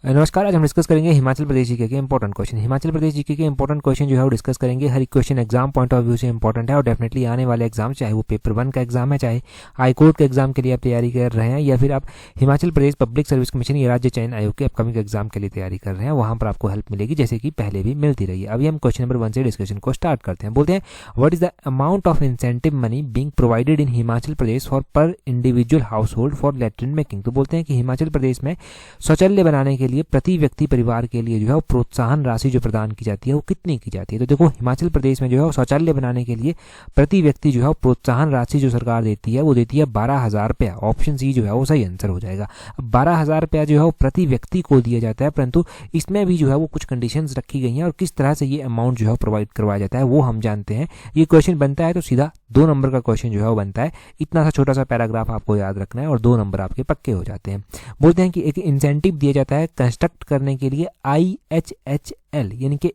नमस्कार। आज हम डिस्कस करेंगे हिमाचल प्रदेश जीके के important question. Himachal Pradesh GK के इंपॉर्टेंट क्वेश्चन जो है वो डिस्कस करेंगे। हर एक question exam point of view से इंपॉर्टेंट है और डेफिनेटली आने वाले एग्जाम, चाहे वो पेपर 1 का एग्जाम है, चाहे हाई कोर्ट के एग्जाम के लिए आप तैयारी कर रहे हैं, या फिर आप Himachal Pradesh public service commission या राज्य चयन आयोग के अपकमिंग एग्जाम के लिए तैयारी कर रहे हैं, वहाँ पर आपको हेल्प मिलेगी, जैसे कि पहले भी मिलती रही है। अभी हम क्वेश्चन नंबर 1 से डिस्कशन को स्टार्ट करते हैं। बोलते हैं, what is the amount of incentive money being provided in Himachal Pradesh for per individual household for latrine making. तो बोलते हैं कि हिमाचल प्रदेश में शौचालय बनाने के लिए प्रति व्यक्ति परिवार के लिए जो है वो प्रोत्साहन राशि जो प्रदान की जाती है वो कितनी की जाती है। तो देखो, हिमाचल प्रदेश में जो है शौचालय बनाने के लिए प्रति व्यक्ति जो है प्रोत्साहन राशि जो सरकार देती है वो देती है 12,000 रुपया। ऑप्शन सी जो है वो सही आंसर हो जाएगा। अब 12,000 रुपया जो है वो प्रति व्यक्ति को दिया जाता है, परंतु इसमें भी जो है वो कुछ कंडीशंस रखी गई हैं और किस तरह से ये अमाउंट जो है प्रोवाइड करवाया जाता है वो हम जानते हैं। ये क्वेश्चन बनता है तो सीधा 2 नंबर का क्वेश्चन जो है वो बनता है। इतना सा छोटा सा पैराग्राफ आपको याद रखना है और 2 नंबर आपके पक्के हो जाते हैं। बोलते हैं कि एक इंसेंटिव दिया जाता है कंस्ट्रक्ट करने के लिए IHHL यानी कि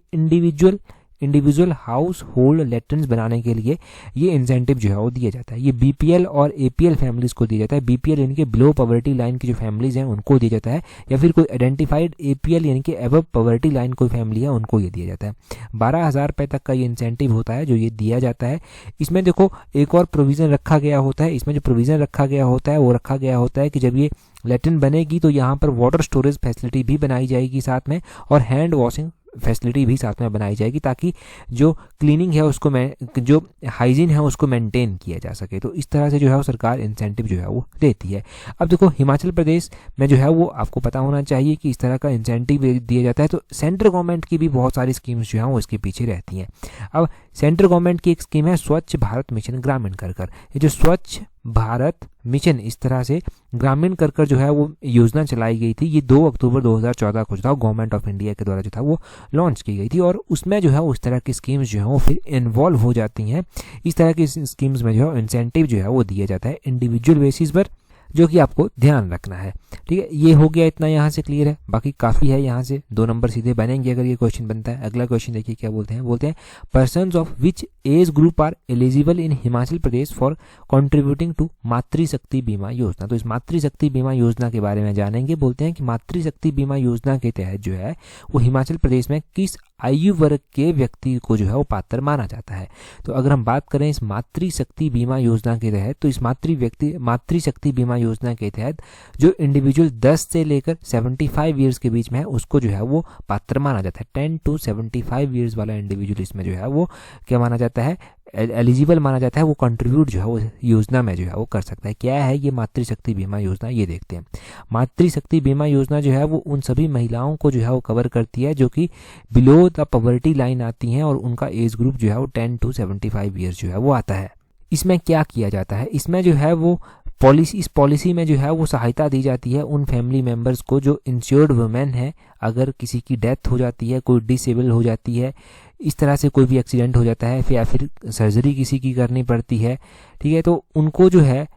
इंडिविजुअल हाउस होल्ड लैट्रिन्स बनाने के लिए ये इंसेंटिव जो है वो दिया जाता है। ये BPL और APL फैमिलीज को दिया जाता है। BPL यानी कि बिलो पॉवर्टी लाइन की जो फैमिलीज हैं उनको दिया जाता है, या फिर कोई आइडेंटिफाइड APL यानी कि अबव पॉवर्टी लाइन कोई फैमिली है उनको ये दिया जाता है। 12,000 रुपये तक का ये इंसेंटिव होता है जो ये दिया जाता है। इसमें देखो एक और प्रोविज़न रखा गया होता है। इसमें जो प्रोविज़न रखा गया होता है वो रखा गया होता है कि जब ये लैट्रिन बनेगी तो यहाँ पर वाटर स्टोरेज फैसिलिटी भी बनाई जाएगी साथ में, और हैंड वॉशिंग फैसिलिटी भी साथ में बनाई जाएगी, ताकि जो क्लीनिंग है उसको जो हाइजीन है उसको मेंटेन किया जा सके। तो इस तरह से जो है वो सरकार इंसेंटिव जो है वो देती है। अब देखो, हिमाचल प्रदेश में जो है वो आपको पता होना चाहिए कि इस तरह का इंसेंटिव दिया जाता है। तो सेंट्रल गवर्नमेंट की भी बहुत सारी स्कीम्स जो हैं वो इसके पीछे रहती हैं। अब सेंट्रल गवर्नमेंट की एक स्कीम है स्वच्छ भारत मिशन ग्रामीण कर। ये जो स्वच्छ भारत मिशन इस तरह से ग्रामीण कर जो है वो योजना चलाई गई थी, ये 2 अक्टूबर 2014 को जो था गवर्नमेंट ऑफ इंडिया के द्वारा जो था वो लॉन्च की गई थी, और उसमें जो है वो इस तरह की स्कीम्स जो है वो फिर इन्वॉल्व हो जाती हैं। इस तरह की स्कीम्स में जो है इंसेंटिव जो है वो दिया जाता है इंडिविजुअल बेसिस पर, जो कि आपको ध्यान रखना है। ठीक है, ये हो गया, इतना यहाँ से क्लियर है। बाकी काफ़ी है, यहाँ से 2 नंबर सीधे बनेंगे अगर ये क्वेश्चन बनता है। अगला क्वेश्चन देखिए क्या बोलते हैं। Persons of which age group are eligible in Himachal Pradesh for contributing to Matrishakti Bima योजना। तो इस मातृशक्ति बीमा योजना के बारे में जानेंगे। बोलते हैं कि मातृशक्ति बीमा योजना के तहत जो है वो हिमाचल प्रदेश में किस आयु वर्ग के व्यक्ति को जो है वो पात्र माना जाता है। तो अगर हम बात करें इस मातृशक्ति बीमा योजना के तहत, तो इस मातृशक्ति बीमा योजना के तहत जो इंडिविजुअल 10 से लेकर 75 ईयर्स के बीच में है उसको जो है वो पात्र माना जाता है। 10 to 75 ईयर्स वाला इंडिविजुअल इसमें जो है वो क्या माना जाता है, एलिजिबल माना जाता है। वो कंट्रीब्यूट जो है वो योजना में जो है वो कर सकता है। क्या है ये मातृशक्ति बीमा योजना, ये देखते हैं। मातृशक्ति बीमा योजना जो है वो उन सभी महिलाओं को जो है वो कवर करती है जो कि बिलो द पॉवर्टी लाइन आती हैं, और उनका एज ग्रुप जो है वो 10 to 75 ईयर्स जो है वो आता है। इसमें क्या किया जाता है, इसमें जो है वो इस पॉलिसी में जो है वो सहायता दी जाती है उन फैमिली मेंबर्स को जो इंश्योर्ड वुमेन है। अगर किसी की डेथ हो जाती है, कोई डिसेबल हो जाती है, इस तरह से कोई भी एक्सीडेंट हो जाता है, या फिर सर्जरी किसी की करनी पड़ती है, ठीक है, तो उनको जो है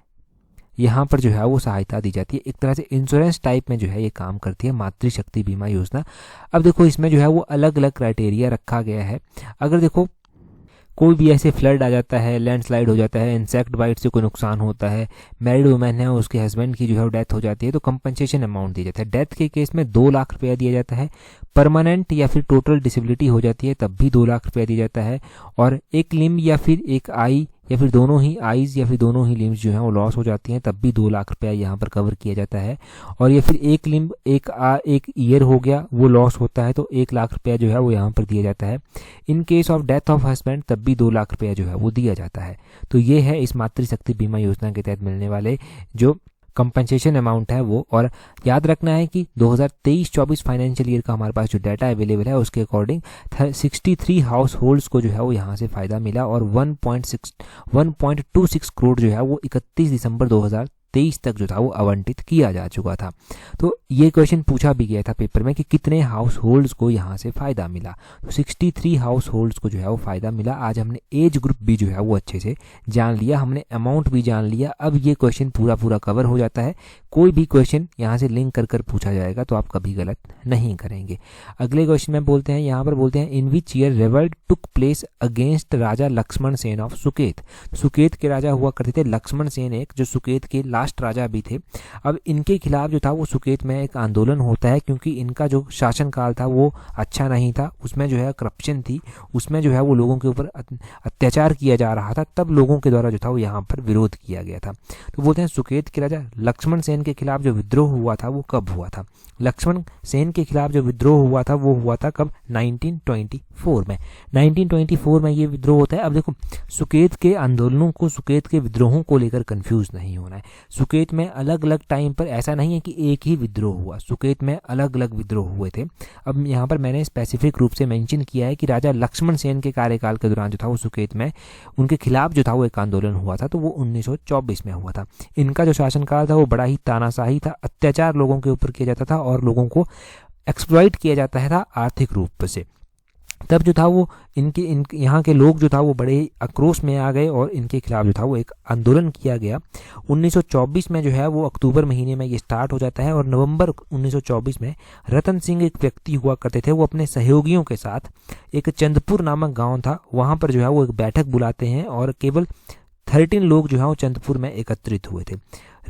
यहाँ पर जो है वो सहायता दी जाती है। एक तरह से इंश्योरेंस टाइप में जो है ये काम करती है मातृशक्ति बीमा योजना। अब देखो, इसमें जो है वो अलग अलग क्राइटेरिया रखा गया है। अगर देखो कोई भी ऐसे फ्लड आ जाता है, लैंडस्लाइड हो जाता है, इंसेक्ट बाइट से कोई नुकसान होता है, मैरिड वुमेन है उसके हस्बैंड की जो है डेथ हो जाती है, तो कंपनसेशन अमाउंट दिया जाता है। डेथ के केस में 2 लाख रुपया दिया जाता है। परमानेंट या फिर टोटल डिसेबिलिटी हो जाती है तब भी 2 लाख रुपया दिया जाता है। और एक लिम्ब या फिर एक आई या फिर दोनों ही आईज या फिर दोनों ही लिम्स जो हैं वो लॉस हो जाती हैं तब भी 2 लाख रुपया यहाँ पर कवर किया जाता है। और या फिर एक लिम्ब एक ईयर हो गया वो लॉस होता है तो 1 लाख रुपया जो है वो यहाँ पर दिया जाता है। In case of death of husband तब भी 2 लाख रुपया जो है वो दिया जाता है। तो ये है इस मातृशक्ति बीमा योजना के तहत मिलने वाले जो कंपनसेशन अमाउंट है वो। और याद रखना है कि 2023-24 फाइनेंशियल ईयर का हमारे पास जो डाटा अवेलेबल है उसके अकॉर्डिंग 63 हाउस होल्ड्स को जो है वो यहाँ से फ़ायदा मिला, और 1.26 करोड़ जो है वो 31 दिसंबर 2023 तक जो था वो आवंटित किया जा चुका था। तो ये क्वेश्चन पूछा भी गया था पेपर में कि कितने हाउस होल्ड्स को यहाँ से फ़ायदा मिला। तो 63 हाउस होल्ड्स को जो है वो फ़ायदा मिला। आज हमने एज ग्रुप भी जो है वो अच्छे से जान लिया, हमने अमाउंट भी जान लिया। अब ये क्वेश्चन पूरा कवर हो जाता है। कोई भी क्वेश्चन यहाँ से लिंक कर पूछा जाएगा तो आप कभी गलत नहीं करेंगे। अगले क्वेश्चन में बोलते हैं, यहाँ पर बोलते हैं in which year revolt took place against Raja Lakshman Sen of Suket. Suket के राजा हुआ करते थे लक्ष्मण सेन, एक जो सुकेत के लास्ट राजा भी थे। अब इनके खिलाफ जो था वो सुकेत में एक आंदोलन होता है, क्योंकि इनका जो शासनकाल था वो अच्छा नहीं था, उसमें जो है करप्शन थी, उसमें जो है वो लोगों के ऊपर अत्याचार किया जा रहा था। तब लोगों के द्वारा जो था वो यहाँ पर विरोध किया गया था। तो बोलते हैं सुकेत के राजा लक्ष्मण सेन के खिलाफ जो विद्रोह हुआ था वो कब हुआ था। लक्ष्मण सेन के खिलाफ जो विद्रोह हुआ था वो हुआ था कब, 1924 में। 1924 में ये विद्रोह होता है। अब देखो, सुकेत के आंदोलनों को, सुकेत के विद्रोहों को लेकर कंफ्यूज नहीं होना है। सुकेत में अलग अलग टाइम पर, ऐसा नहीं है कि एक ही विद्रोह हुआ, सुकेत में अलग अलग विद्रोह हुए थे। अब यहाँ पर मैंने स्पेसिफिक रूप से मेंशन किया है कि राजा लक्ष्मण सेन के कार्यकाल के दौरान जो था वो सुकेत में उनके खिलाफ जो था वो एक आंदोलन हुआ था, तो वो 1924 में हुआ था। इनका जो शासनकाल था वो बड़ा ही तानाशाही था, अत्याचार लोगों के ऊपर किया जाता था और लोगों को एक्सप्लॉइट किया जाता था आर्थिक रूप से। तब जो था वो यहाँ के लोग जो था वो बड़े आक्रोश में आ गए और इनके खिलाफ जो था वो एक आंदोलन किया गया। 1924 में जो है वो अक्टूबर महीने में ये स्टार्ट हो जाता है और नवंबर 1924 में रतन सिंह एक व्यक्ति हुआ करते थे, वो अपने सहयोगियों के साथ एक चंदपुर नामक गाँव था, वहाँ पर जो है वो एक बैठक बुलाते हैं और केवल 13 लोग जो है वो चंदपुर में एकत्रित हुए थे।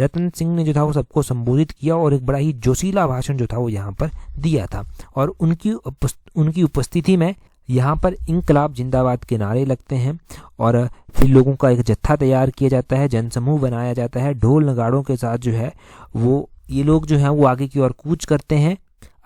रतन सिंह ने जो था वो सबको संबोधित किया और एक बड़ा ही जोशीला भाषण जो था वो यहाँ पर दिया था और उनकी उपस्थिति में यहाँ पर इंकलाब जिंदाबाद के नारे लगते हैं और फिर लोगों का एक जत्था तैयार किया जाता है, जनसमूह बनाया जाता है, ढोल नगाड़ों के साथ जो है वो ये लोग जो हैं वो आगे की ओर कूच करते हैं।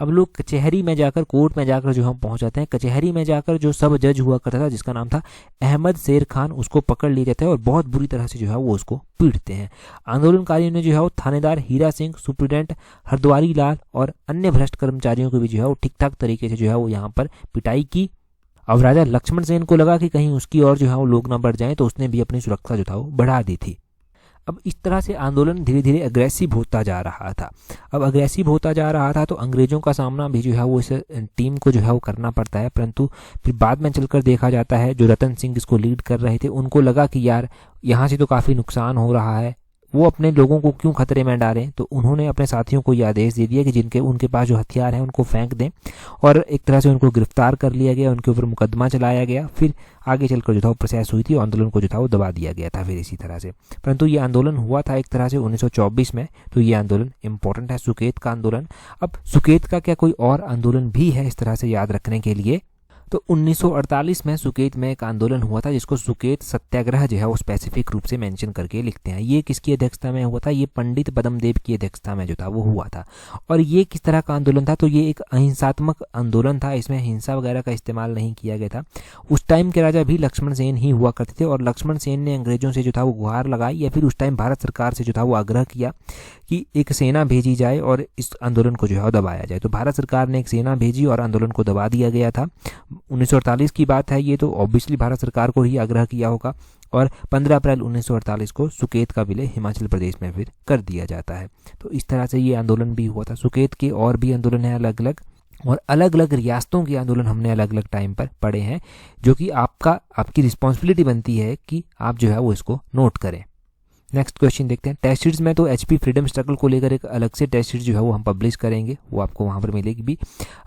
अब लोग कचहरी में जाकर, कोर्ट में जाकर जो हम पहुंच जाते हैं। कचहरी में जाकर जो सब जज हुआ करता था जिसका नाम था अहमद शेर खान, उसको पकड़ लिया जाता है और बहुत बुरी तरह से जो है वो उसको पीटते हैं। आंदोलनकारियों ने जो है वो थानेदार हीरा सिंह, सुप्रीटेंडेंट हरद्वारी लाल और अन्य भ्रष्ट कर्मचारियों को भी जो है वो ठीक ठाक तरीके से जो है वो यहाँ पर पिटाई की। अब राजा लक्ष्मण सेन को लगा कि कहीं उसकी और जो है वो लोग ना बढ़ जाएं, तो उसने भी अपनी सुरक्षा जो था वो बढ़ा दी थी। अब इस तरह से आंदोलन धीरे धीरे अग्रेसिव होता जा रहा था। अब अग्रेसिव होता जा रहा था तो अंग्रेजों का सामना भी जो है वो इस टीम को जो है वो करना पड़ता है, परंतु फिर बाद में चलकर देखा जाता है जो रतन सिंह इसको लीड कर रहे थे उनको लगा कि यार यहाँ से तो काफ़ी नुकसान हो रहा है, वो अपने लोगों को क्यों खतरे में डालें। तो उन्होंने अपने साथियों को यह आदेश दे दिया कि उनके पास जो हथियार हैं उनको फेंक दें और एक तरह से उनको गिरफ्तार कर लिया गया, उनके ऊपर मुकदमा चलाया गया। फिर आगे चलकर जो था वो प्रोसेस हुई थी, आंदोलन को जो था वो दबा दिया गया था फिर इसी तरह से। परंतु ये आंदोलन हुआ था एक तरह से 1924 में, तो ये आंदोलन इंपॉर्टेंट है, सुकेत का आंदोलन। अब सुकेत का क्या कोई और आंदोलन भी है इस तरह से याद रखने के लिए? तो 1948 में सुकेत में एक आंदोलन हुआ था जिसको सुकेत सत्याग्रह जो है वो स्पेसिफिक रूप से मेंशन करके लिखते हैं। ये किसकी अध्यक्षता में हुआ था? ये पंडित पद्मदेव की अध्यक्षता में जो था वो हुआ था। और ये किस तरह का आंदोलन था? तो ये एक अहिंसात्मक आंदोलन था, इसमें हिंसा वगैरह का इस्तेमाल नहीं किया गया था। उस टाइम के राजा भी लक्ष्मण सेन ही हुआ करते थे और लक्ष्मण सेन ने अंग्रेजों से जो था वो गुहार लगाई या फिर उस टाइम भारत सरकार से जो था वो आग्रह किया कि एक सेना भेजी जाए और इस आंदोलन को जो है दबाया जाए। तो भारत सरकार ने एक सेना भेजी और आंदोलन को दबा दिया गया था। 1948 की बात है ये, तो ऑब्वियसली भारत सरकार को ही आग्रह किया होगा और 15 अप्रैल 1948 को सुकेत का विलय हिमाचल प्रदेश में फिर कर दिया जाता है। तो इस तरह से ये आंदोलन भी हुआ था। सुकेत के और भी आंदोलन हैं अलग अलग, और अलग अलग रियासतों के आंदोलन हमने अलग अलग टाइम पर पढ़े हैं, जो कि आपकी रिस्पॉन्सिबिलिटी बनती है कि आप जो है वो इसको नोट करें। नेक्स्ट क्वेश्चन देखते हैं। टेस्ट सीरीज में तो एचपी फ्रीडम स्ट्रगल को लेकर एक अलग से टेस्ट सीरीज जो है वो हम पब्लिश करेंगे, वो आपको वहां पर मिलेगी भी।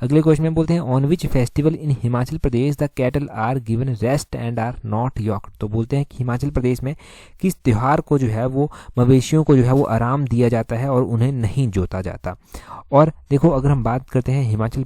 अगले क्वेश्चन में बोलते हैं on which festival in Himachal Pradesh the cattle are given rest and are not yoked. तो बोलते हैं कि हिमाचल प्रदेश में किस त्यौहार को जो है वो मवेशियों को जो है वो आराम दिया जाता है और उन्हें नहीं जोता जाता। और देखो, अगर हम बात करते हैं हिमाचल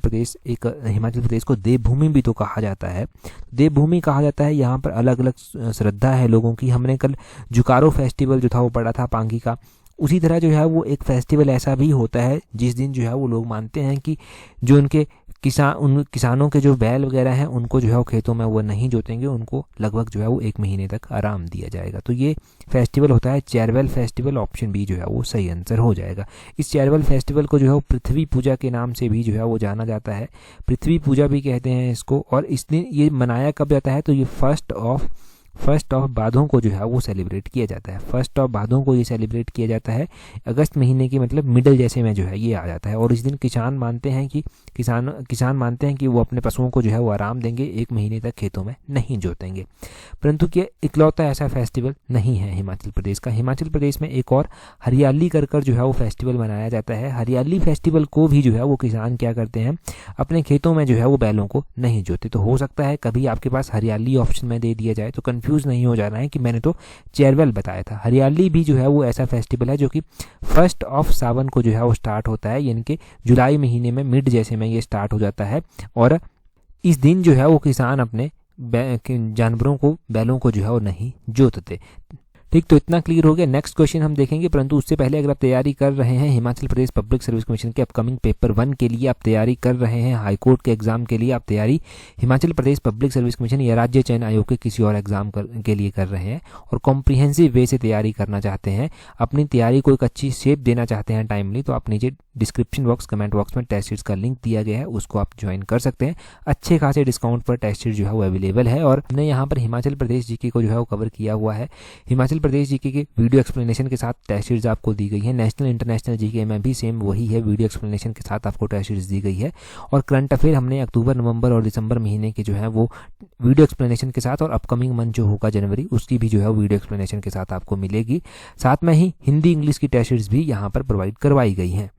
प्रदेश को देवभूमि भी तो कहा जाता है। देवभूमि कहा जाता है, यहाँ पर अलग अलग श्रद्धा है लोगों की। हमने कल जुकारो फेस्टिवल जो था वो पढ़ा था पांगी का। उसी तरह जो है वो एक फेस्टिवल ऐसा भी होता है जिस दिन जो है वो लोग मानते हैं कि जो उनके उन किसानों के जो बैल वगैरह हैं उनको जो है वो खेतों में वो नहीं जोतेंगे, उनको लगभग जो है वो 1 महीने तक आराम दिया जाएगा। तो ये फेस्टिवल होता है चेरवेल फेस्टिवल। ऑप्शन बी जो है वो सही आंसर हो जाएगा। इस चेरवेल फेस्टिवल को जो है वो पृथ्वी पूजा के नाम से भी जो है वो जाना जाता है, पृथ्वी पूजा भी कहते हैं इसको। और इस दिन ये मनाया कब जाता है? तो ये फर्स्ट ऑफ भादों को जो है वो सेलिब्रेट किया जाता है। फर्स्ट ऑफ भादों को ये सेलिब्रेट किया जाता है, अगस्त महीने की मतलब मिडल जैसे में जो है ये आ जाता है। और इस दिन किसान मानते हैं कि वो अपने पशुओं को जो है वो आराम देंगे, 1 महीने तक खेतों में नहीं जोतेंगे। परंतु क्या इकलौता ऐसा फेस्टिवल नहीं है हिमाचल प्रदेश का। हिमाचल प्रदेश में एक और हरियाली कर जो है वो फेस्टिवल मनाया जाता है। हरियाली फेस्टिवल को भी जो है वो किसान क्या करते हैं, अपने खेतों में जो है वो बैलों को नहीं जोते। तो हो सकता है कभी आपके पास हरियाली ऑप्शन में दे दिया जाए, तो कंफ्यूज नहीं हो जाना है कि मैंने तो चेरवेल बताया था। हरियाली भी जो है वो ऐसा फेस्टिवल है जो कि 1 सावन को जो है वो स्टार्ट होता है, यानी कि जुलाई महीने में मिड जैसे में ये स्टार्ट हो जाता है। और इस दिन जो है वो किसान अपने जानवरों को, बैलों को जो है वो नहीं जोतते। ठीक, तो इतना क्लियर हो गया। नेक्स्ट क्वेश्चन हम देखेंगे, परंतु उससे पहले अगर आप तैयारी कर रहे हैं हिमाचल प्रदेश पब्लिक सर्विस कमीशन के अपकमिंग पेपर 1 के लिए, आप तैयारी कर रहे हैं हाईकोर्ट के एग्जाम के लिए, आप तैयारी Himachal Pradesh public service commission या राज्य चयन आयोग के किसी और एग्जाम के लिए कर रहे हैं और कॉम्प्रिहेंसिव वे से तैयारी करना चाहते हैं, अपनी तैयारी को एक अच्छी शेप देना चाहते हैं टाइमली, तो आप नीचे डिस्क्रिप्शन बॉक्स, कमेंट बॉक्स में टेस्ट सीट्स का लिंक दिया गया है, उसको आप ज्वाइन कर सकते हैं। अच्छे खासे डिस्काउंट पर टेस्ट सीट जो है वो अवेलेबल है। और हमने यहाँ पर हिमाचल प्रदेश जीके को जो है वो कवर किया हुआ है। हिमाचल प्रदेश जीके के वीडियो एक्सप्लेनेशन के साथ टेस्ट सीट्स आपको दी गई है। नेशनल इंटरनेशनल जीके में भी सेम वही है, वीडियो एक्सप्लेनेशन के साथ आपको टेस्ट सीट्स दी गई है। और करंट अफेयर हमने अक्टूबर, नवंबर और दिसंबर महीने के जो है वो वीडियो एक्सप्लेनेशन के साथ, और अपकमिंग मंथ जो होगा जनवरी, उसकी भी जो है वीडियो एक्सप्लेनेशन के साथ आपको मिलेगी। साथ में ही हिंदी इंग्लिश की टेस्ट सीट्स भी यहाँ पर प्रोवाइड करवाई गई हैं।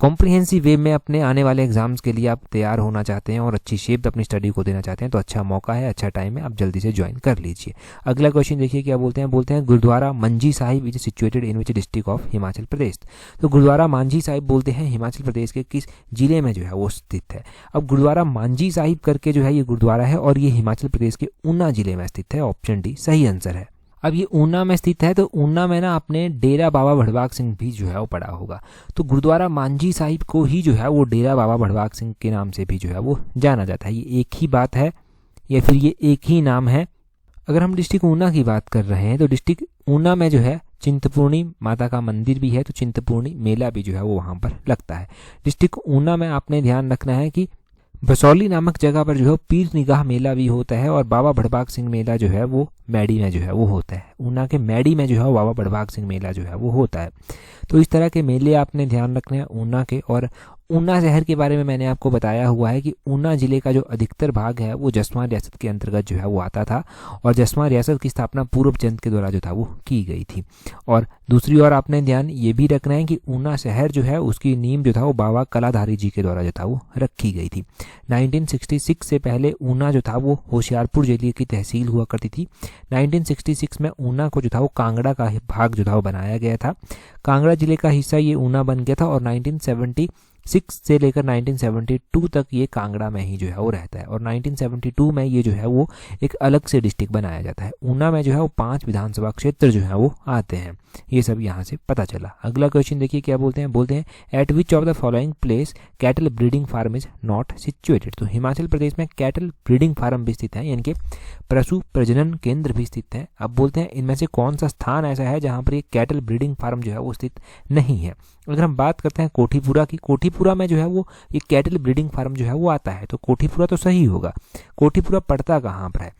कॉम्प्रिहेंसिव वे में अपने आने वाले एग्जाम्स के लिए आप तैयार होना चाहते हैं और अच्छी शेप अपनी स्टडी को देना चाहते हैं, तो अच्छा मौका है, अच्छा टाइम है, आप जल्दी से ज्वाइन कर लीजिए। अगला क्वेश्चन देखिए क्या बोलते हैं Gurdwara Manji Sahib is situated in which district of Himachal Pradesh. तो गुरुद्वारा मांझी साहिब बोलते हैं हिमाचल प्रदेश के किस जिले में जो है वो स्थित है। अब गुरुद्वारा मांझी साहिब करके जो है ये गुरुद्वारा है और ये हिमाचल प्रदेश के ऊना जिले में स्थित है। ऑप्शन डी सही आंसर है। अब ये ऊना में स्थित है, तो ऊना में ना आपने डेरा बाबा भड़वाग सिंह भी जो है वो पढ़ा होगा, तो गुरुद्वारा मांझी साहिब को ही जो है वो डेरा बाबा भड़वाग सिंह के नाम से भी जो है वो जाना जाता है। ये एक ही बात है या फिर ये एक ही नाम है। अगर हम डिस्ट्रिक्ट ऊना की बात कर रहे हैं तो डिस्ट्रिक्ट ऊना में जो है चिंतपूर्णी माता का मंदिर भी है, तो चिंतपूर्णी मेला भी जो है वो वहाँ पर लगता है। डिस्ट्रिक्ट ऊना में आपने ध्यान रखना है कि बसौली नामक जगह पर जो है पीर निगाह मेला भी होता है और बाबा भड़वाग सिंह मेला जो है वो मैडी में जो है वो होता है। ऊना के मैडी में जो है बाबा भड़वाग सिंह मेला जो है वो होता है। तो इस तरह के मेले आपने ध्यान रखने हैं ऊना के। और ऊना शहर के बारे में मैंने आपको बताया हुआ है कि ऊना जिले का जो अधिकतर भाग है वो जसवां रियासत के अंतर्गत जो है वो आता था और जसवां रियासत की स्थापना पूर्व चंद के द्वारा जो था वो की गई थी। और दूसरी ओर आपने ध्यान ये भी रखना है कि ऊना शहर जो है उसकी नींव जो था वो बाबा कलाधारी जी के द्वारा जो था वो रखी गई थी। 1966 से पहले ऊना जो था वो होशियारपुर जिले की तहसील हुआ करती थी। 1966 में ऊना को जो था वो कांगड़ा का भाग जो था वो बनाया गया था। कांगड़ा जिले का हिस्सा ये ऊना बन गया था और 1976 से लेकर 1972 तक ये कांगड़ा में ही जो है वो रहता है और 1972 में ये जो है वो एक अलग से डिस्ट्रिक्ट बनाया जाता है। ऊना में जो है वो 5 विधानसभा क्षेत्र जो है वो आते हैं। ये सब यहाँ से पता चला। अगला क्वेश्चन देखिए क्या बोलते हैं at which of the following place cattle breeding farm is not situated. तो हिमाचल प्रदेश में कैटल ब्रीडिंग फार्म भी स्थित है, यानी कि पशु प्रजनन केंद्र भी स्थित है। अब बोलते हैं इनमें से कौन सा स्थान ऐसा है जहाँ पर ये कैटल ब्रीडिंग फार्म जो है वो स्थित नहीं है। अगर हम बात करते हैं कोठीपुरा की, कोठीपुरा में जो है वो ये कैटल ब्रीडिंग फार्म जो है वो आता है, तो कोठीपुरा तो सही होगा। कोठीपुरा पड़ता कहाँ पर है?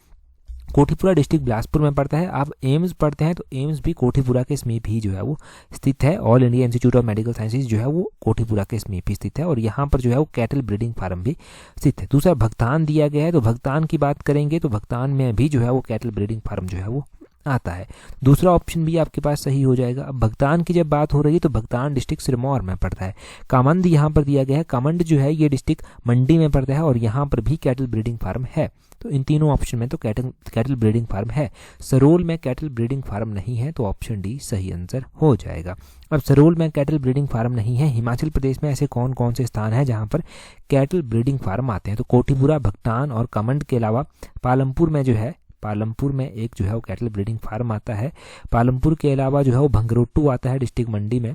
कोठीपुरा डिस्ट्रिक्ट बिलासपुर में पड़ता है। आप एम्स पढ़ते हैं तो एम्स भी कोठीपुरा के समीप ही जो है वो स्थित है। All India institute of medical sciences जो है वो कोठीपुरा के समीप ही स्थित है और यहाँ पर जो है वो कैटल ब्रीडिंग फार्म भी स्थित है। दूसरा भगतान दिया गया है, तो भगतान की बात करेंगे तो भगतान में भी जो है वो कैटल ब्रीडिंग फार्म जो है वो आता है। दूसरा ऑप्शन भी आपके पास सही हो जाएगा। अब भगतान की जब बात हो रही है तो भगतान डिस्ट्रिक्ट सिरमौर में पड़ता है। कामंड यहाँ पर दिया गया है, कामंड जो है ये डिस्ट्रिक्ट मंडी में पड़ता है और यहाँ पर भी कैटल ब्रीडिंग फार्म है। तो इन तीनों ऑप्शन में तो कैटल ब्रीडिंग फार्म है। सरोल में कैटल ब्रीडिंग फार्म नहीं है, तो ऑप्शन डी सही आंसर हो जाएगा। अब सरोल में कैटल ब्रीडिंग फार्म नहीं है। हिमाचल प्रदेश में ऐसे कौन कौन से स्थान हैं जहां पर कैटल ब्रीडिंग फार्म आते हैं? तो कोठीपुरा, भगतान और कामंड के अलावा पालमपुर में जो है, पालमपुर में एक जो है वो कैटल ब्रीडिंग फार्म आता है। पालमपुर के अलावा जो है वो भंगरोटू आता है डिस्ट्रिक्ट मंडी में।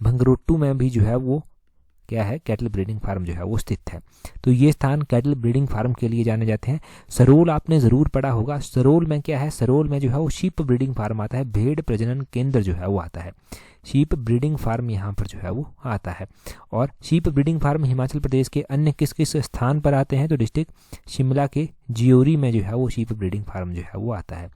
भंगरोटू में भी जो है वो क्या है, कैटल ब्रीडिंग फार्म जो है वो स्थित है। तो ये स्थान कैटल ब्रीडिंग फार्म के लिए जाने जाते हैं। सरोल आपने ज़रूर पढ़ा होगा। सरोल में क्या है? सरोल में जो है वो शीप ब्रीडिंग फार्म आता है। भेड़ प्रजनन केंद्र जो है वो आता है। शीप ब्रीडिंग फार्म यहाँ पर जो है वो आता है। और sheep breeding farm Himachal Pradesh के अन्य किस किस स्थान पर आते हैं? तो डिस्ट्रिक्ट शिमला के जियोरी में जो है वो शीप ब्रीडिंग फार्म जो है वो आता है।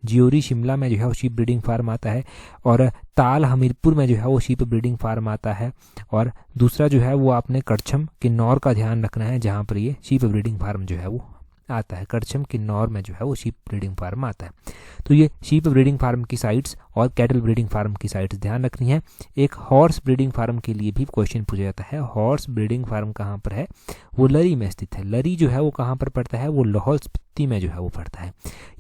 जियोरी शिमला में जो है वो शीप ब्रीडिंग फार्म आता है। और ताल हमीरपुर में जो है वो शीप ब्रीडिंग फार्म आता है। और दूसरा जो है वो आपने कड़छम किन्नौर का ध्यान रखना है, जहाँ पर ये शीप ब्रीडिंग फार्म जो है वो आता है। कड़छम किन्नौर में जो है वो शीप ब्रीडिंग फार्म आता है। तो ये शीप ब्रीडिंग फार्म की साइट्स और कैटल ब्रीडिंग फार्म की साइट्स ध्यान रखनी है। एक हॉर्स ब्रीडिंग फार्म के लिए भी क्वेश्चन पूछा जाता है। हॉर्स ब्रीडिंग फार्म कहाँ पर है? वो लरी में स्थित है। लरी जो है वो कहाँ पर पड़ता है? वो लाहौल स्पीति में जो है वो पड़ता है।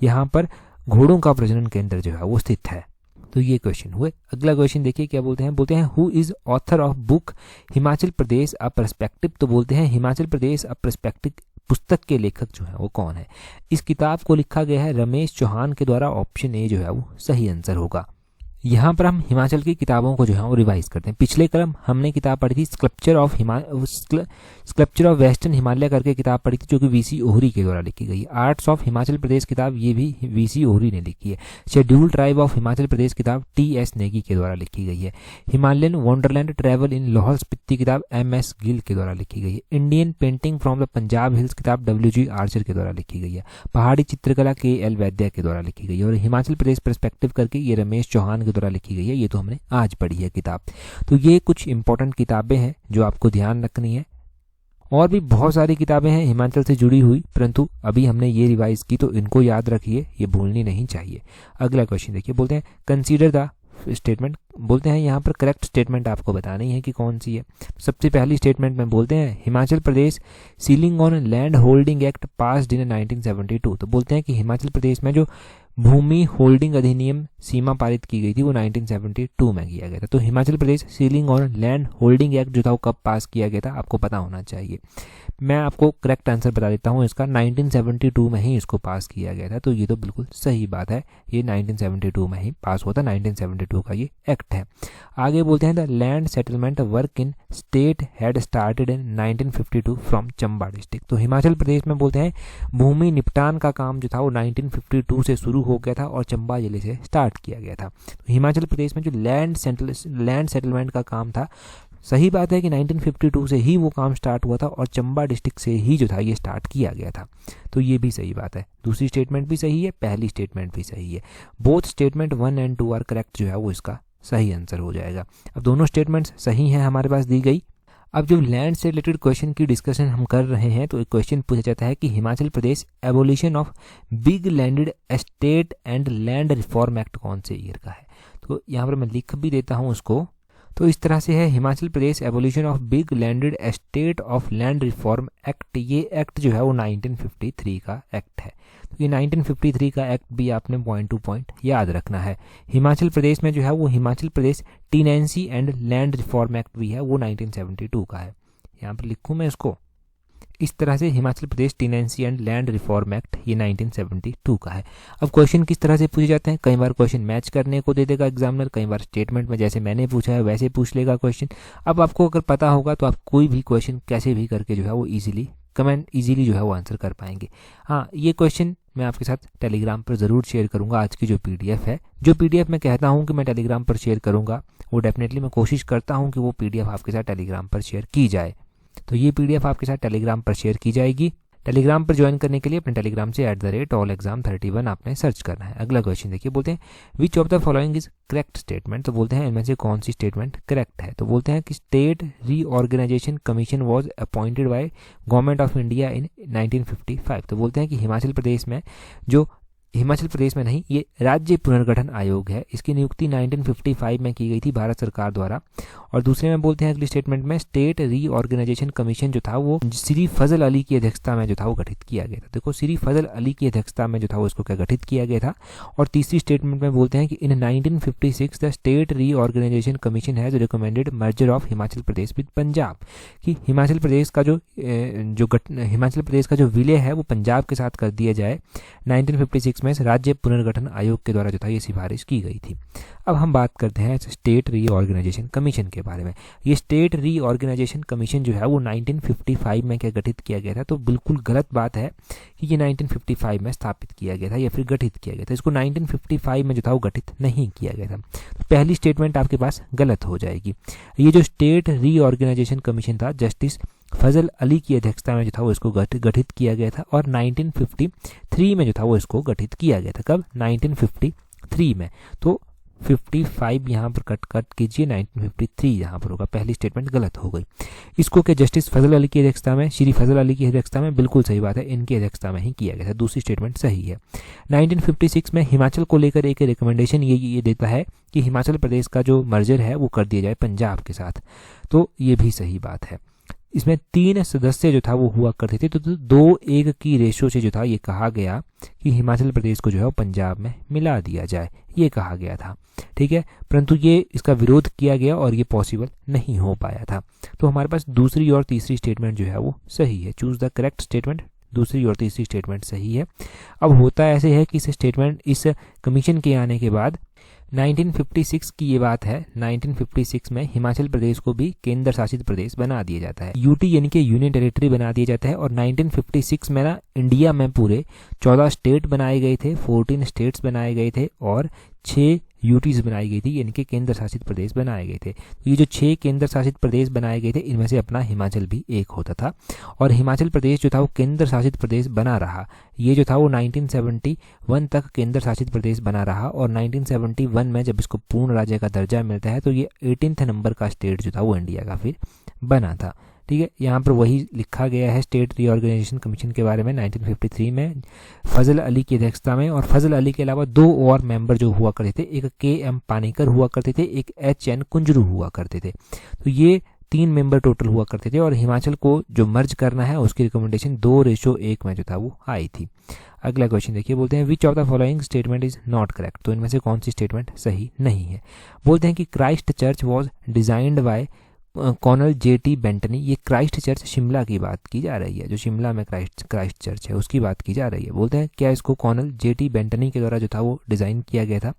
यहाँ पर घोड़ों का प्रजनन केंद्र जो है वो स्थित है। तो ये क्वेश्चन हुए। अगला क्वेश्चन देखिए क्या बोलते हैं who is author of book Himachal Pradesh a perspective. तो बोलते हैं हिमाचल प्रदेश अ पर्सपेक्टिव पुस्तक के लेखक जो है वो कौन है। इस किताब को लिखा गया है रमेश चौहान के द्वारा। ऑप्शन ए जो है वो सही आंसर होगा। यहाँ पर हम हिमाचल की किताबों को जो है वो रिवाइज करते हैं। पिछले क्रम हमने किताब पढ़ी थी स्कल्पचर ऑफ वेस्टर्न हिमालय करके किताब पढ़ी थी, जो कि वीसी ओहरी के द्वारा लिखी गई है। आर्ट्स ऑफ हिमाचल प्रदेश किताब ये भी वीसी ओहरी ने लिखी है। शेड्यूल्ड ट्राइब ऑफ हिमाचल प्रदेश किताब टीएस नेगी के द्वारा लिखी गई है। Himalayan Wonderland travel in Lahaul Spiti किताब एमएस गिल के द्वारा लिखी गई है। Indian painting from the Punjab hills किताब डब्ल्यूजी आर्चर के द्वारा लिखी गई है। पहाड़ी चित्रकला KL वैद्य के द्वारा लिखी गई है। और हिमाचल प्रदेश पर्सपेक्टिव करके ये रमेश चौहान के द्वारा लिखी गई है। ये तो हमने आज पढ़ी है किताब। तो ये कुछ इंपॉर्टेंट किताबें हैं जो आपको ध्यान रखनी है। और भी बहुत सारी किताबें हैं हिमाचल से जुड़ी हुई, परंतु अभी हमने ये रिवाइज की तो इनको याद रखिए, ये भूलनी नहीं चाहिए। अगला क्वेश्चन देखिए, बोलते हैं कंसीडर द स्टेटमेंट। बोलते हैं यहाँ पर करेक्ट स्टेटमेंट आपको बतानी है कि कौन सी है। सबसे पहली स्टेटमेंट में बोलते हैं Himachal Pradesh ceiling on land holding act passed in 1972। तो बोलते हैं कि हिमाचल प्रदेश में जो भूमि होल्डिंग अधिनियम सीमा पारित की गई थी वो 1972 में किया गया था। तो Himachal Pradesh ceiling on land holding act जो था वो कब पास किया गया था आपको पता होना चाहिए। मैं आपको करेक्ट आंसर बता देता हूँ इसका, 1972 में ही इसको पास किया गया था। तो ये तो बिल्कुल सही बात है, ये 1972 में ही पास हुआ था। 1972 का ये एक्ट है। आगे बोलते हैं the land settlement work in state had started in 1952 from Chamba district. तो हिमाचल प्रदेश में बोलते हैं भूमि निपटान का काम जो था वो 1952 से शुरू हो गया था और चंबा जिले से स्टार्ट किया गया था। तो हिमाचल प्रदेश में जो लैंड सेटलमेंट का काम था, सही बात है कि 1952 से ही वो काम स्टार्ट हुआ था और चंबा डिस्ट्रिक्ट से ही जो था ये स्टार्ट किया गया था। तो ये भी सही बात है। दूसरी स्टेटमेंट भी सही है, पहली स्टेटमेंट भी सही है। बोथ स्टेटमेंट 1 और 2 आर करेक्ट जो है वो इसका सही आंसर हो जाएगा। अब दोनों स्टेटमेंट्स सही हैं हमारे पास दी गई। अब जो लैंड से रिलेटेड क्वेश्चन की डिस्कशन हम कर रहे हैं तो एक क्वेश्चन पूछा जाता है कि Himachal Pradesh abolition of big landed estate and land reform act कौन से ईयर का है। तो यहाँ पर मैं लिख भी देता हूँ उसको। तो इस तरह से है Himachal Pradesh abolition of big landed estate of land reform act. ये एक्ट जो है वो 1953 का एक्ट है। तो ये 1953 का एक्ट भी आपने पॉइंट टू पॉइंट याद रखना है। हिमाचल प्रदेश में जो है वो Himachal Pradesh tenancy and land reform act भी है, वो 1972 का है। यहाँ पर लिखूँ मैं इसको इस तरह से, Himachal Pradesh tenancy and land reform act ये 1972 का है। अब क्वेश्चन किस तरह से पूछे जाते हैं, कई बार क्वेश्चन मैच करने को दे देगा एग्जामिनर, कई बार स्टेटमेंट में जैसे मैंने पूछा है वैसे पूछ लेगा क्वेश्चन। अब आपको अगर पता होगा तो आप कोई भी क्वेश्चन कैसे भी करके जो है वो इजीली जो है वो आंसर कर पाएंगे। हाँ, ये क्वेश्चन मैं आपके साथ टेलीग्राम पर ज़रूर शेयर करूंगा। आज की जो PDF है, जो PDF मैं कहता हूं कि मैं टेलीग्राम पर शेयर करूंगा, वो डेफिनेटली मैं कोशिश करता हूं कि वो PDF आपके साथ टेलीग्राम पर शेयर की जाए। तो ये PDF आपके साथ टेलीग्राम पर शेयर की जाएगी। टेलीग्राम पर ज्वाइन करने के लिए अपने टेलीग्राम से @allexam31 आपने सर्च करना है। अगला क्वेश्चन देखिए, बोलते हैं विच of the following is correct statement. तो बोलते हैं इनमें से कौन सी स्टेटमेंट करेक्ट है। तो बोलते हैं कि state reorganisation commission was appointed by government of India in 1955। तो बोलते हैं कि हिमाचल प्रदेश में नहीं, ये राज्य पुनर्गठन आयोग है, इसकी नियुक्ति 1955 में की गई थी भारत सरकार द्वारा। और दूसरे में बोलते हैं अगली स्टेटमेंट में स्टेट रीऑर्गेनाइजेशन कमीशन जो था वो श्री फजल अली की अध्यक्षता में जो था वो गठित किया गया था। देखो, श्री फजल अली की अध्यक्षता में जो था वो इसको क्या गठित किया गया था। और तीसरी स्टेटमेंट में बोलते हैं कि in 1956 the state reorganisation commission has recommended merger of Himachal Pradesh with Punjab, कि हिमाचल प्रदेश का जो विलय है वो पंजाब के साथ कर दिया जाए। 1956 में राज्य पुनर्गठन आयोग के द्वारा जो था ये सिफारिश की गई थी। अब हम बात करते हैं स्टेट रीऑर्गेनाइजेशन कमीशन के बारे में। ये स्टेट रीऑर्गेनाइजेशन कमीशन जो है वो 1955 में क्या गठित किया गया था। तो बिल्कुल गलत बात है कि ये 1955 में स्थापित किया गया था या फिर गठित किया गया था। इसको 1955 में जो था वो गठित नहीं किया गया था। तो पहली स्टेटमेंट आपके पास गलत हो जाएगी। ये जो स्टेट रीऑर्गेनाइजेशन कमीशन था जस्टिस फजल अली की अध्यक्षता में जो था वो इसको गठित किया गया था और 1953 में जो था वो इसको गठित किया गया था। कब? 1953 में। तो 55 यहाँ पर कट कीजिए, 1953 यहाँ पर होगा। पहली स्टेटमेंट गलत हो गई। इसको क्या जस्टिस फजल अली की अध्यक्षता में, श्री फजल अली की अध्यक्षता में, बिल्कुल सही बात है, इनकी अध्यक्षता में ही किया गया था। दूसरी स्टेटमेंट सही है। 1956 में हिमाचल को लेकर एक रिकमेंडेशन ये देता है कि हिमाचल प्रदेश का जो मर्जर है वो कर दिया जाए पंजाब के साथ। तो ये भी सही बात है। इसमें 3 सदस्य जो था वो हुआ करते थे, तो 2:1 की रेशो से जो था ये कहा गया कि हिमाचल प्रदेश को जो है वो पंजाब में मिला दिया जाए, ये कहा गया था। ठीक है, परंतु ये इसका विरोध किया गया और ये पॉसिबल नहीं हो पाया था। तो हमारे पास दूसरी और तीसरी स्टेटमेंट जो है वो सही है। चूज द करेक्ट स्टेटमेंट, दूसरी और तीसरी स्टेटमेंट सही है। अब होता ऐसे है कि इस कमीशन के आने के बाद 1956 की ये बात है, 1956 में हिमाचल प्रदेश को भी केंद्र शासित प्रदेश बना दिया जाता है, यूटी यानी कि यूनियन टेरिटरी बना दिया जाता है। और 1956 में ना इंडिया में पूरे 14 स्टेट बनाए गए थे, 14 स्टेट्स बनाए गए थे और 6 यूटीज बनाई गई थी, यानी कि केंद्र शासित प्रदेश बनाए गए थे। तो ये जो 6 केंद्र शासित प्रदेश बनाए गए थे इनमें से अपना हिमाचल भी एक होता था। और हिमाचल प्रदेश जो था वो केंद्र शासित प्रदेश बना रहा, ये जो था वो 1971 तक केंद्र शासित प्रदेश बना रहा। और 1971 में जब इसको पूर्ण राज्य का दर्जा मिलता है तो ये 18th नंबर का स्टेट जो था वो इंडिया का फिर बना था। ठीक है, यहाँ पर वही लिखा गया है स्टेट रीऑर्गेनाइजेशन कमीशन के बारे में 1953 में फजल अली की अध्यक्षता में। और फजल अली के अलावा 2 और मेंबर जो हुआ करते थे, एक KM पानीकर हुआ करते थे, एक HN कुंजरू हुआ करते थे। तो ये 3 मेंबर टोटल हुआ करते थे और हिमाचल को जो मर्ज करना है उसकी रिकमेंडेशन 2:1 में जो था वो आई थी। अगला क्वेश्चन देखिए, बोलते हैं विच of the following statement is not correct. तो इनमें से कौन सी स्टेटमेंट सही नहीं है। बोलते हैं कि Christ church was designed bye Cornell JT बेंटनी। ये क्राइस्ट चर्च शिमला की बात की जा रही है, जो शिमला में क्राइस्ट चर्च है उसकी बात की जा रही है। बोलते हैं क्या इसको कॉर्नल JT बेंटनी के द्वारा जो था वो डिज़ाइन किया गया था।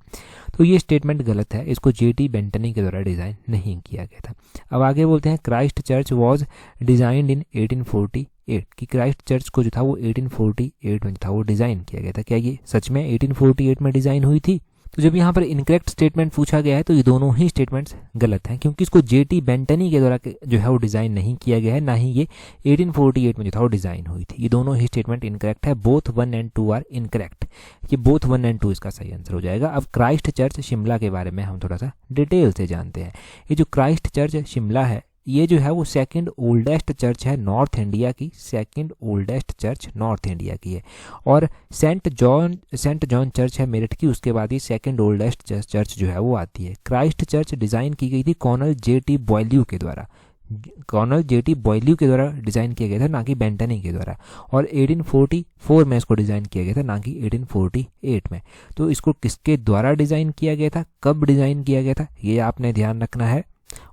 तो ये स्टेटमेंट गलत है, इसको JT बेंटनी के द्वारा डिज़ाइन नहीं किया गया था। अब आगे बोलते हैं क्राइस्ट चर्च वॉज डिज़ाइंड इन 1848 कि क्राइस्ट चर्च को जो था वो 1848 में जो था वो डिज़ाइन किया गया था। क्या ये सच में 1848 में डिज़ाइन हुई थी? तो जब यहाँ पर इनकरेक्ट स्टेटमेंट पूछा गया है तो ये दोनों ही स्टेटमेंट्स गलत हैं, क्योंकि इसको JT बेंटनी के द्वारा जो है वो डिज़ाइन नहीं किया गया है, ना ही ये 1848 में जो था वो डिज़ाइन हुई थी। ये दोनों ही स्टेटमेंट इनकरेक्ट है, बोथ 1 and 2 आर इनकरेक्ट। ये बोथ 1 and 2 इसका सही आंसर हो जाएगा। अब क्राइस्ट चर्च शिमला के बारे में हम थोड़ा सा डिटेल से जानते हैं। ये जो क्राइस्ट चर्च शिमला है ये जो है वो 2nd ओल्डेस्ट चर्च है नॉर्थ इंडिया की, 2nd oldest church north India की है। और सेंट जॉन चर्च है मेरठ की, उसके बाद ये 2nd ओल्डेस्ट चर्च जो है वो आती है। क्राइस्ट चर्च डिज़ाइन की गई थी कॉर्नल JT बॉयल्यू के द्वारा, कॉर्नल JT बॉयल्यू के द्वारा डिज़ाइन किया गया था, ना कि बेंटनी के द्वारा। और 1844 में इसको डिज़ाइन किया गया था, ना कि 1848 में। तो इसको किसके द्वारा डिज़ाइन किया गया था, कब डिज़ाइन किया गया था, ये आपने ध्यान रखना है।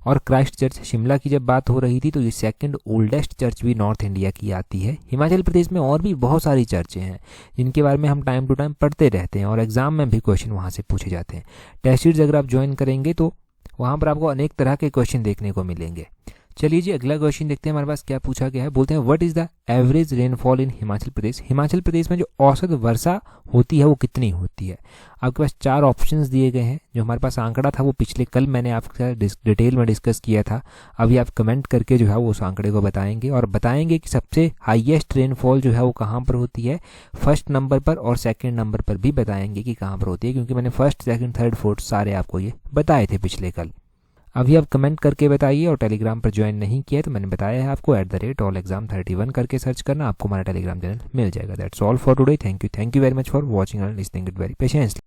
और क्राइस्ट चर्च शिमला की जब बात हो रही थी तो ये 2nd ओल्डेस्ट चर्च भी नॉर्थ इंडिया की आती है। हिमाचल प्रदेश में और भी बहुत सारी चर्चें हैं जिनके बारे में हम टाइम टू टाइम पढ़ते रहते हैं और एग्जाम में भी क्वेश्चन वहाँ से पूछे जाते हैं। टेस्ट सीरीज अगर आप ज्वाइन करेंगे तो वहाँ पर आपको अनेक तरह के क्वेश्चन देखने को मिलेंगे। चलिए जी अगला क्वेश्चन देखते हैं हमारे पास क्या पूछा गया है। बोलते हैं what is the average rainfall in Himachal Pradesh. Himachal Pradesh में जो औसत वर्षा होती है वो कितनी होती है। आपके पास 4 ऑप्शंस दिए गए हैं। जो हमारे पास आंकड़ा था वो पिछले कल मैंने आपके साथ डिटेल में डिस्कस किया था। अभी आप कमेंट करके जो है वो उस आंकड़े को बताएंगे और बताएंगे कि सबसे हाईएस्ट रेनफॉल जो है वो कहाँ पर होती है, 1st नंबर पर और 2nd नंबर पर भी बताएंगे कि कहाँ पर होती है, क्योंकि मैंने 1st, 2nd, 3rd, 4th सारे आपको ये बताए थे पिछले कल। अभी आप कमेंट करके बताइए और टेलीग्राम पर ज्वाइन नहीं किया है तो मैंने बताया है आपको @allexam31 करके सर्च करना, आपको हमारा टेलीग्राम चैनल मिल जाएगा। That's all for today. Thank you very much for watching and listening it very patiently.